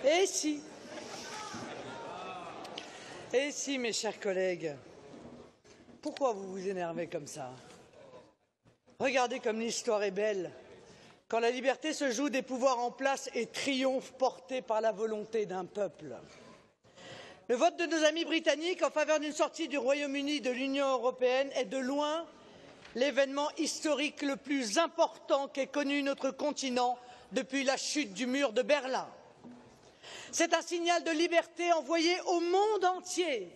Et si, mes chers collègues, pourquoi vous vous énervez comme ça? Regardez comme l'histoire est belle. Quand la liberté se joue des pouvoirs en place et triomphe porté par la volonté d'un peuple. Le vote de nos amis britanniques en faveur d'une sortie du Royaume-Uni de l'Union européenne est de loin l'événement historique le plus important qu'ait connu notre continent depuis la chute du mur de Berlin. C'est un signal de liberté envoyé au monde entier.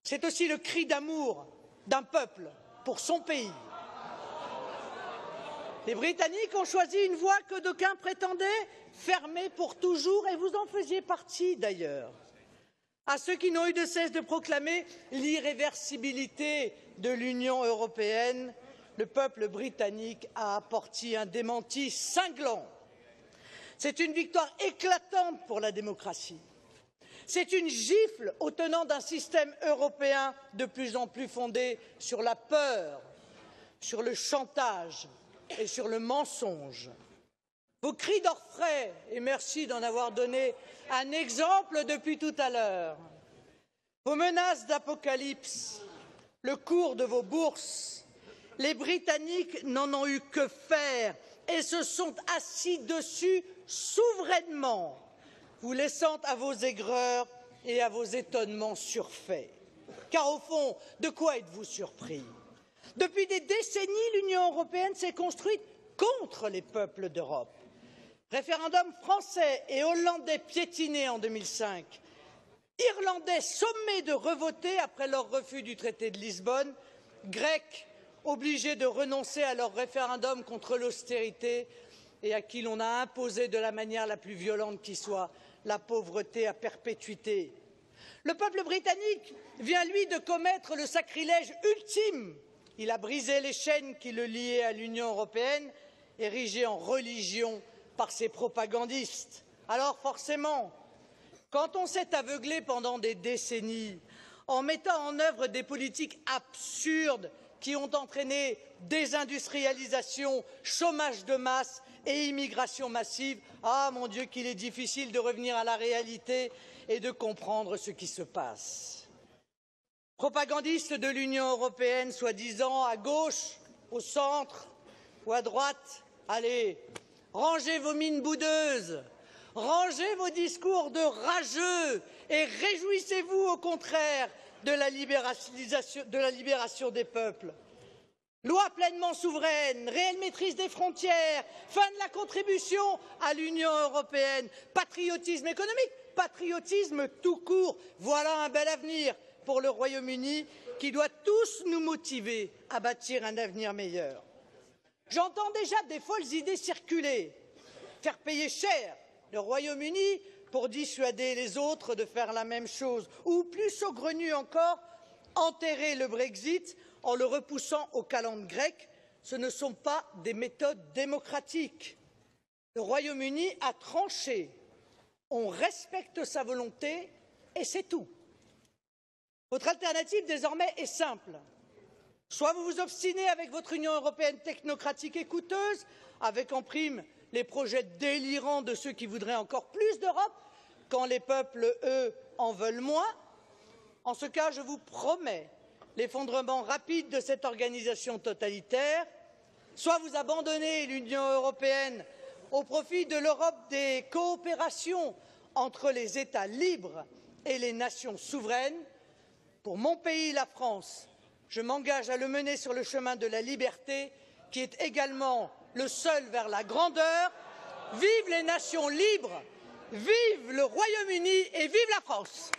C'est aussi le cri d'amour d'un peuple pour son pays. Les Britanniques ont choisi une voie que d'aucuns prétendaient fermer pour toujours, et vous en faisiez partie d'ailleurs. À ceux qui n'ont eu de cesse de proclamer l'irréversibilité de l'Union européenne, le peuple britannique a apporté un démenti cinglant. C'est une victoire éclatante pour la démocratie. C'est une gifle aux tenants d'un système européen de plus en plus fondé sur la peur, sur le chantage et sur le mensonge. Vos cris d'orfraie, et merci d'en avoir donné un exemple depuis tout à l'heure, vos menaces d'apocalypse, le cours de vos bourses, les Britanniques n'en ont eu que faire et se sont assis dessus souverainement, vous laissant à vos aigreurs et à vos étonnements surfaits. Car au fond, de quoi êtes-vous surpris? Depuis des décennies, l'Union européenne s'est construite contre les peuples d'Europe. Référendum français et hollandais piétinés en 2005, Irlandais sommés de revoter après leur refus du traité de Lisbonne, Grecs obligés de renoncer à leur référendum contre l'austérité et à qui l'on a imposé de la manière la plus violente qui soit la pauvreté à perpétuité. Le peuple britannique vient, lui, de commettre le sacrilège ultime. Il a brisé les chaînes qui le liaient à l'Union européenne, érigées en religion par ses propagandistes. Alors forcément, quand on s'est aveuglé pendant des décennies en mettant en œuvre des politiques absurdes qui ont entraîné désindustrialisation, chômage de masse et immigration massive, ah mon Dieu qu'il est difficile de revenir à la réalité et de comprendre ce qui se passe. Propagandistes de l'Union européenne, soi-disant à gauche, au centre ou à droite, allez, rangez vos mines boudeuses, rangez vos discours de rageux et réjouissez-vous au contraire de la libération des peuples. Loi pleinement souveraine, réelle maîtrise des frontières, fin de la contribution à l'Union européenne, patriotisme économique, patriotisme tout court, voilà un bel avenir pour le Royaume-Uni qui doit tous nous motiver à bâtir un avenir meilleur. J'entends déjà des folles idées circuler, faire payer cher le Royaume-Uni pour dissuader les autres de faire la même chose, ou plus saugrenu encore, enterrer le Brexit en le repoussant aux calendes grecques. Ce ne sont pas des méthodes démocratiques. Le Royaume-Uni a tranché. On respecte sa volonté et c'est tout. Votre alternative désormais est simple. Soit vous vous obstinez avec votre Union européenne technocratique et coûteuse, avec en prime les projets délirants de ceux qui voudraient encore plus d'Europe, quand les peuples, eux, en veulent moins. En ce cas, je vous promets l'effondrement rapide de cette organisation totalitaire. Soit vous abandonnez l'Union européenne au profit de l'Europe des coopérations entre les États libres et les nations souveraines. Pour mon pays, la France, je m'engage à le mener sur le chemin de la liberté, qui est également le seul vers la grandeur. Vive les nations libres, vive le Royaume-Uni et vive la France!